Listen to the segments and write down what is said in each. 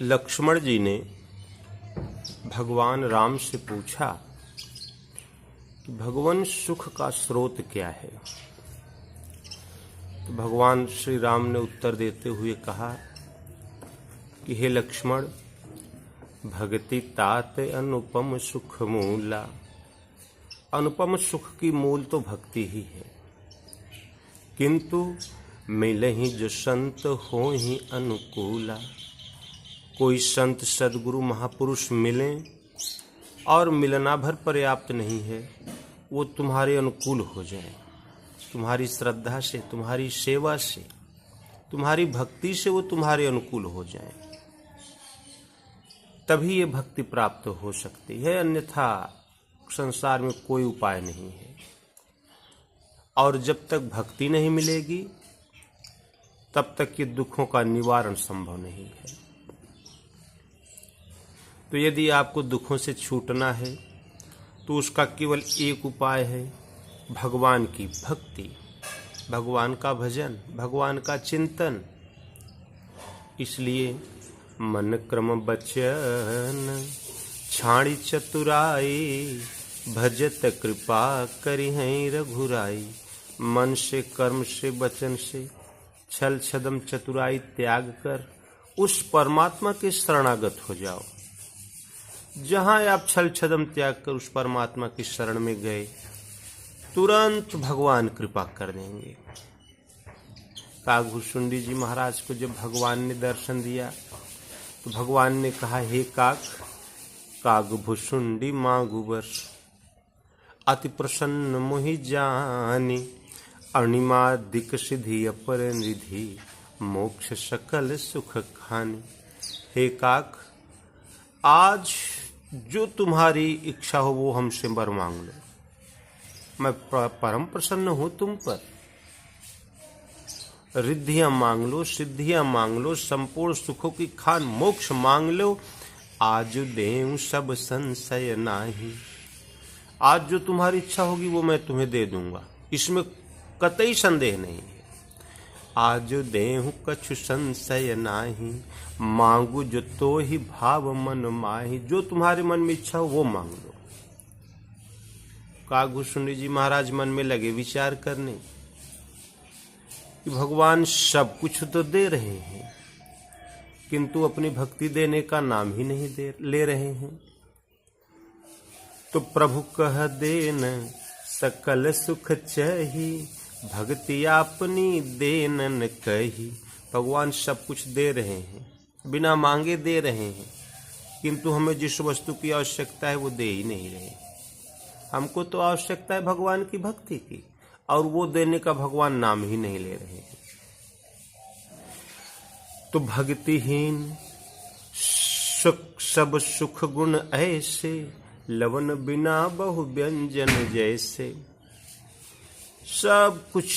लक्ष्मण जी ने भगवान राम से पूछा कि भगवान सुख का स्रोत क्या है। तो भगवान श्री राम ने उत्तर देते हुए कहा कि हे लक्ष्मण, भक्ति तात अनुपम सुख मूला। अनुपम सुख की मूल तो भक्ति ही है, किंतु मिलहि जो संत हो ही अनुकूला। कोई संत सदगुरु महापुरुष मिलें और मिलना भर पर्याप्त नहीं है, वो तुम्हारे अनुकूल हो जाए, तुम्हारी श्रद्धा से, तुम्हारी सेवा से, तुम्हारी भक्ति से वो तुम्हारे अनुकूल हो जाए, तभी ये भक्ति प्राप्त हो सकती है। अन्यथा संसार में कोई उपाय नहीं है। और जब तक भक्ति नहीं मिलेगी तब तक ये दुखों का निवारण संभव नहीं है। तो यदि आपको दुखों से छूटना है तो उसका केवल एक उपाय है, भगवान की भक्ति, भगवान का भजन, भगवान का चिंतन। इसलिए मन क्रम बचन छाड़ी चतुराई, भजत कृपा करि हैं रघुराई। मन से, कर्म से, वचन से छल छदम चतुराई त्याग कर उस परमात्मा के शरणागत हो जाओ। जहां आप छल छदम त्याग कर उस परमात्मा की शरण में गए, तुरंत भगवान कृपा कर देंगे। काकभुसुंडी जी महाराज को जब भगवान ने दर्शन दिया तो भगवान ने कहा, हे काकभुसुंडी मांगु वर, अति प्रसन्न मोहि जानी। अणिमादिक सिद्धि अपर निधि, मोक्ष सकल सुख खानी। हे काक, आज जो तुम्हारी इच्छा हो वो हमसे वर मांग लो, मैं परम प्रसन्न हूं तुम पर। रिद्धियां मांग लो, सिद्धियां मांग लो, संपूर्ण सुखों की खान मोक्ष मांग लो। आज देऊं सब संशय नाही। आज जो तुम्हारी इच्छा होगी वो मैं तुम्हें दे दूंगा, इसमें कतई संदेह नहीं है। आज देहु कछु संशय नाही, मांगू जो तो ही भाव मन माही। जो तुम्हारे मन में इच्छा हो वो मांग लो। काकभुसुंडी जी महाराज मन में लगे विचार करने कि भगवान सब कुछ तो दे रहे हैं, किंतु अपनी भक्ति देने का नाम ही नहीं ले रहे हैं। तो प्रभु कह देन सकल सुख चही, भक्ति आपनी देनन कही। भगवान सब कुछ दे रहे हैं, बिना मांगे दे रहे हैं, किंतु हमें जिस वस्तु की आवश्यकता है वो दे ही नहीं रहे। हमको तो आवश्यकता है भगवान की भक्ति की, और वो देने का भगवान नाम ही नहीं ले रहे हैं। तो भक्तिहीन सब सुख गुण ऐसे, लवन बिना बहु व्यंजन जैसे। सब कुछ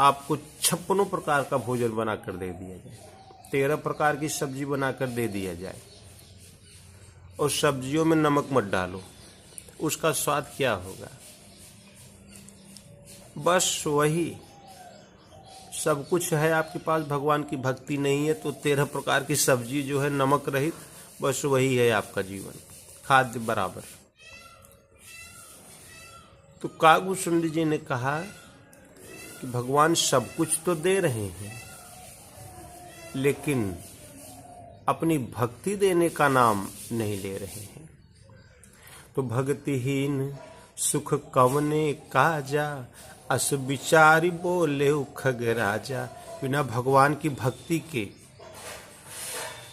आपको 56 प्रकार का भोजन बनाकर दे दिया जाए, 13 प्रकार की सब्जी बनाकर दे दिया जाए, और सब्जियों में नमक मत डालो, उसका स्वाद क्या होगा। बस वही सब कुछ है आपके पास, भगवान की भक्ति नहीं है तो 13 प्रकार की सब्जी जो है नमक रहित, बस वही है आपका जीवन, खाद्य बराबर। तो काकभुसुंडी जी ने कहा कि भगवान सब कुछ तो दे रहे हैं, लेकिन अपनी भक्ति देने का नाम नहीं ले रहे हैं। तो भक्तिहीन सुख कवने काजा, अस विचारी बोले खग राजा। बिना भगवान की भक्ति के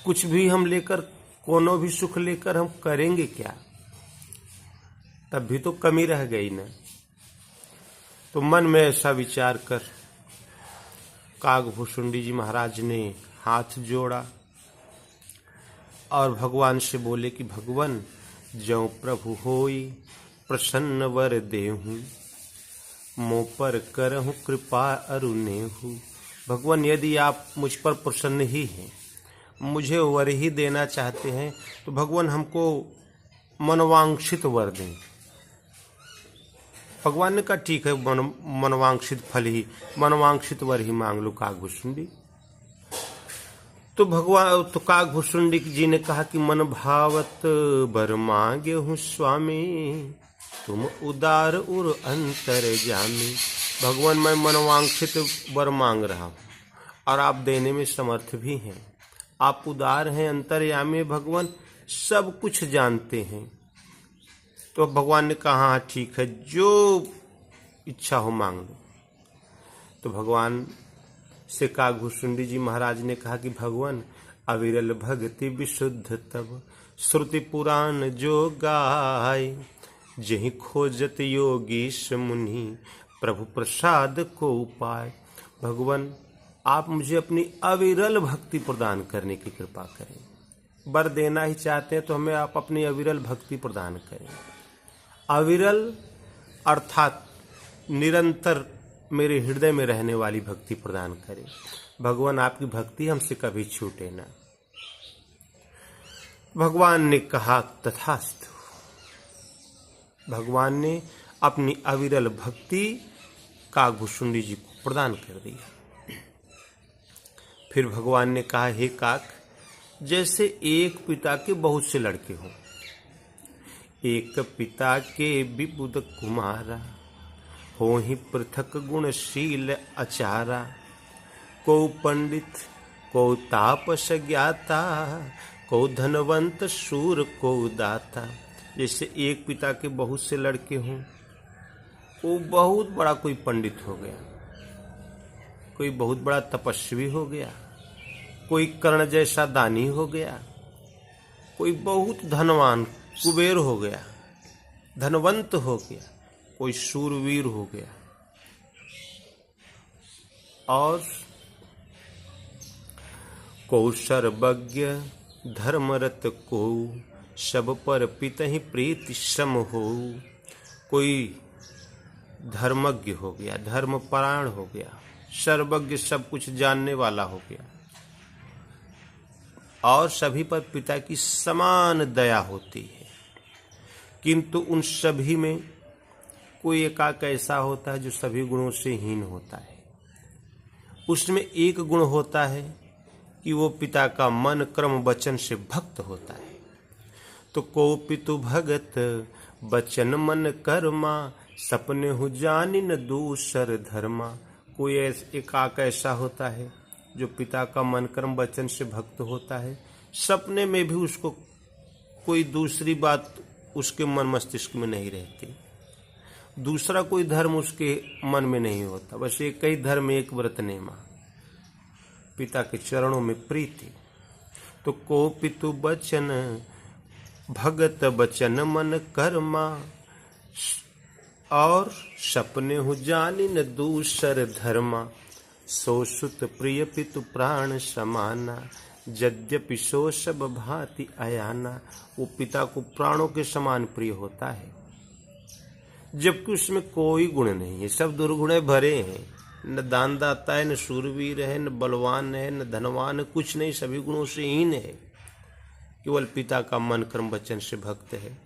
कुछ भी हम लेकर, कोनो भी सुख लेकर हम करेंगे क्या, तब भी तो कमी रह गई ना। तो मन में ऐसा विचार कर काकभुसुंडी जी महाराज ने हाथ जोड़ा और भगवान से बोले कि भगवान, जौ प्रभु होई प्रसन्न वर देहूं, मों पर करहूं कृपा अरुनेहु। भगवान, यदि आप मुझ पर प्रसन्न ही हैं, मुझे वर ही देना चाहते हैं, तो भगवान हमको मनवांक्षित वर दें। भगवान ने कहा ठीक है, मनवांक्षित फल ही, मनवांक्षित वर ही मांग लो काकभुसुंडी। तो भगवान तो काकभूषुंडी जी ने कहा कि मन भावत बर मांगे हूँ स्वामी, तुम उदार उर अंतर जामी। भगवान मैं मनवांछित वर मांग रहा हूँ और आप देने में समर्थ भी हैं। आप उदार हैं, अंतर्यामी भगवान, सब कुछ जानते हैं। तो भगवान ने कहा हाँ ठीक है, जो इच्छा हो मांग लो। तो भगवान से काकभूषुंडी जी महाराज ने कहा कि भगवान अविरल भक्ति विशुद्ध तब, श्रुति पुराण जो गाय, जही खोजत योगीश मुनि, प्रभु प्रसाद को उपाय। भगवान आप मुझे अपनी अविरल भक्ति प्रदान करने की कृपा करें। वर देना ही चाहते हैं तो हमें आप अपनी अविरल भक्ति प्रदान करें। अविरल अर्थात निरंतर मेरे हृदय में रहने वाली भक्ति प्रदान करें। भगवान आपकी भक्ति हमसे कभी छूटे ना। भगवान ने कहा तथास्तु। भगवान ने अपनी अविरल भक्ति काकभूषुंडी जी को प्रदान कर दी। फिर भगवान ने कहा हे काक, जैसे एक पिता के बहुत से लड़के हों, एक पिता के विबुध कुमारा, हो ही पृथक गुणशील अचारा, को पंडित को तापस ज्ञाता, को धनवंत शूर को दाता। जैसे एक पिता के बहुत से लड़के हों, वो बहुत बड़ा कोई पंडित हो गया, कोई बहुत बड़ा तपस्वी हो गया, कोई कर्ण जैसा दानी हो गया, कोई बहुत धनवान कुबेर हो गया, धनवंत हो गया, कोई शूरवीर हो गया, और को सर्वज्ञ धर्मरत को, सब पर पितहि प्रीति सम हो। कोई धर्मज्ञ हो गया, धर्मपरायण हो गया, सर्वज्ञ सब कुछ जानने वाला हो गया, और सभी पर पिता की समान दया होती है। किंतु उन सभी में कोई एकाक ऐसा होता है जो सभी गुणों से हीन होता है। उसमें एक गुण होता है कि वो पिता का मन क्रम वचन से भक्त होता है। तो को पितु भगत बचन मन कर्मा, सपने हो जानी न दूसर धर्मा। कोई एकाक ऐसा होता है जो पिता का मन कर्म वचन से भक्त होता है, सपने में भी उसको कोई दूसरी बात उसके मन मस्तिष्क में नहीं रहती, दूसरा कोई धर्म उसके मन में नहीं होता, बस एक ही धर्म, एक व्रत नेमा, पिता के चरणों में प्रीति। तो को पितु बचन भगत बचन मन कर्मा, और सपने हो जानी न दूसर धर्मा। सो सुत प्रिय पितु प्राण समाना, यद्यपि सो सब भांति अयाना। वो पिता को प्राणों के समान प्रिय होता है, जबकि उसमें कोई गुण नहीं है, सब दुर्गुण भरे हैं। न दान दाता है, न शूरवीर है, न बलवान है, न धनवान है, कुछ नहीं, सभी गुणों से हीन है। केवल पिता का मन कर्म वचन से भक्त है,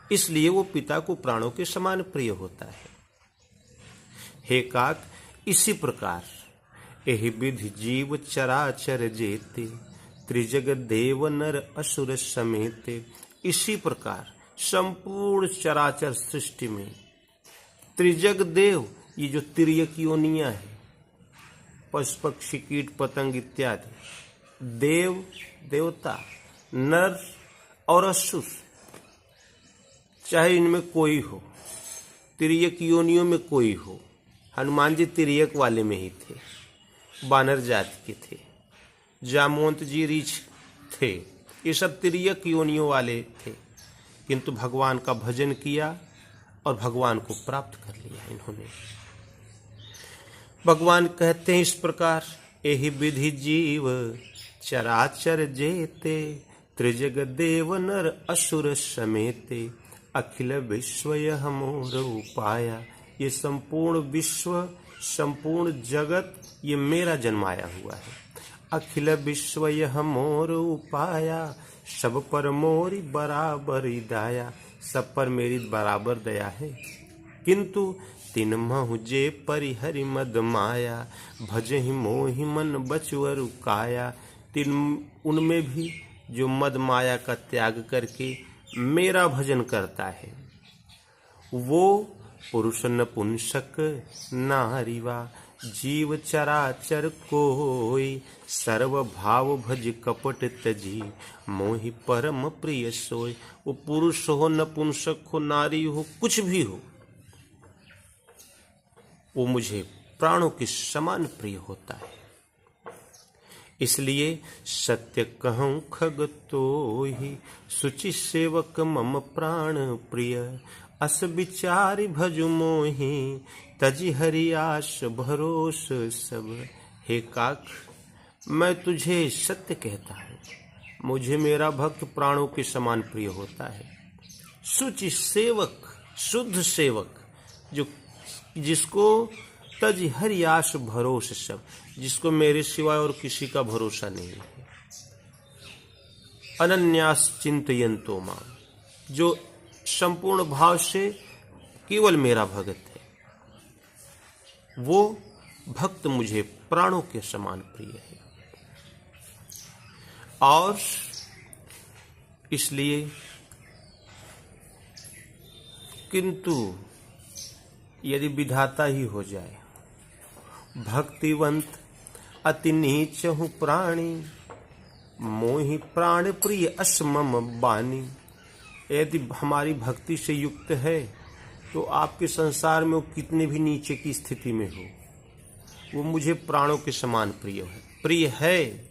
इसलिए वो पिता को प्राणों के समान प्रिय होता है। हे काक, इसी प्रकार एहि विधि जीव चराचर जेते, त्रिजग देव नर असुर समेते। इसी प्रकार संपूर्ण चराचर सृष्टि में त्रिजग देव, ये जो तिर्यक योनियां है, पशु पक्षी कीट पतंग इत्यादि, देव देवता, नर और असुर, चाहे इनमें कोई हो, तिर्यक योनियों में कोई हो। हनुमान जी तिर्यक वाले में ही थे, बानर जाति के थे, जामवंत जी रीछ थे, ये सब तिर्यक योनियों वाले थे, किंतु भगवान का भजन किया और भगवान को प्राप्त कर लिया इन्होंने। भगवान कहते हैं इस प्रकार, एहि विधि जीव चराचर जेते, त्रिजग देव नर असुर समेते। अखिल विश्व यह मोर उपाया, ये संपूर्ण विश्व, संपूर्ण जगत ये मेरा जन्माया हुआ है। अखिल विश्व यह मोर उपाया, सब पर मोरी बराबर दाया। सब पर मेरी बराबर दया है, किंतु तिन महु जे परिहरि मद माया भजहि मोहि मन बचवरु काया। तिन उनमें भी जो मद माया का त्याग करके मेरा भजन करता है वो पुरुष नपुंसक नारीवा। जीव चराचर कोई सर्व भाव भज कपट तजी मोहि परम प्रिय सोय। वो पुरुष हो नपुंसक हो नारी हो कुछ भी हो वो मुझे प्राणों के समान प्रिय होता है। इसलिए सत्य कहूँ खग तोहि सुचि सेवक मम प्राण प्रिय। अस विचारि भजु मोहि तजि हरि आस भरोस सब। हे काक मैं तुझे सत्य कहता हूँ, मुझे मेरा भक्त प्राणों के समान प्रिय होता है। सुचि सेवक शुद्ध सेवक जो जिसको तजि हरि आस भरोस सब, जिसको मेरे सिवाय और किसी का भरोसा नहीं है। अनन्यास चिंतयन्तो मां, जो संपूर्ण भाव से केवल मेरा भगत है वो भक्त मुझे प्राणों के समान प्रिय है। और इसलिए किंतु यदि विधाता ही हो जाए भक्तिवंत अति नीच हूँ प्राणी मोहि प्राण प्रिय असमम बानी। यदि हमारी भक्ति से युक्त है तो आपके संसार में वो कितने भी नीचे की स्थिति में हो वो मुझे प्राणों के समान प्रिय है।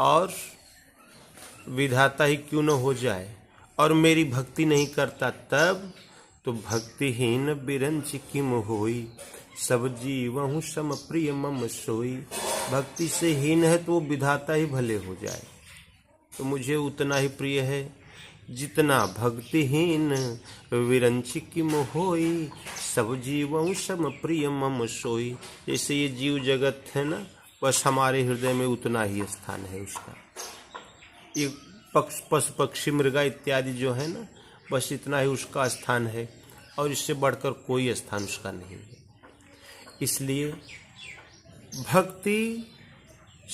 और विधाता ही क्यों न हो जाए और मेरी भक्ति नहीं करता तब तो भक्तिहीन बिरंच किम होई सब जीवहु सम प्रिय मम सोई। भक्ति से हीन है तो वो विधाता ही भले हो जाए तो मुझे उतना ही प्रिय है जितना भक्तिहीन विरंच किम होई सब जीवहु सम प्रिय मम सोई। जैसे ये जीव जगत है ना बस हमारे हृदय में उतना ही स्थान है उसका। ये पशु पक्षी मृगा इत्यादि जो है ना बस इतना ही उसका स्थान है और इससे बढ़कर कोई स्थान उसका नहीं है। इसलिए भक्ति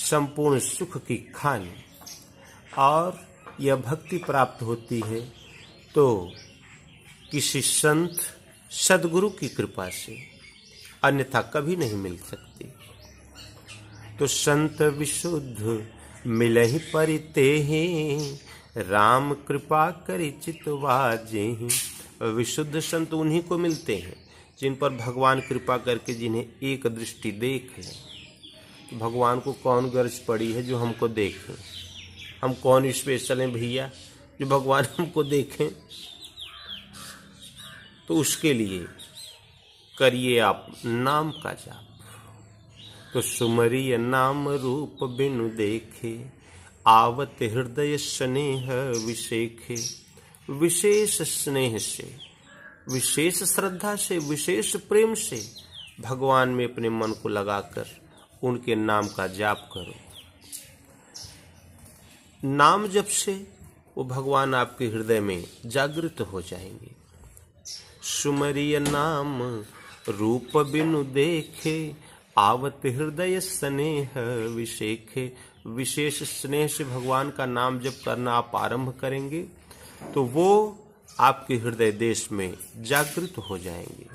संपूर्ण सुख की खान और यह भक्ति प्राप्त होती है तो किसी संत सद्गुरु की कृपा से, अन्यथा कभी नहीं मिल सकती। तो संत विशुद्ध मिलहि परितेहि राम कृपा करि चितवा जेहि। विशुद्ध संत उन्हीं को मिलते हैं जिन पर भगवान कृपा करके जिन्हें एक दृष्टि देख ले। भगवान को कौन गरज पड़ी है जो हमको देखें, हम कौन स्पेशल हैं भैया जो भगवान हमको देखें। तो उसके लिए करिए आप नाम का जाप। तो सुमरिय नाम रूप बिनु देखे आवत हृदय स्नेह विशेखे। विशेष स्नेह से, विशेष श्रद्धा से, विशेष प्रेम से भगवान में अपने मन को लगाकर उनके नाम का जाप करो। नाम जप से वो भगवान आपके हृदय में जागृत हो जाएंगे। सुमरिय नाम रूप बिनु देखे आवत हृदय स्नेह विशेखे। विशेष स्नेह से भगवान का नाम जप करना आप आरंभ करेंगे तो वो आपके हृदय देश में जागृत हो जाएंगे।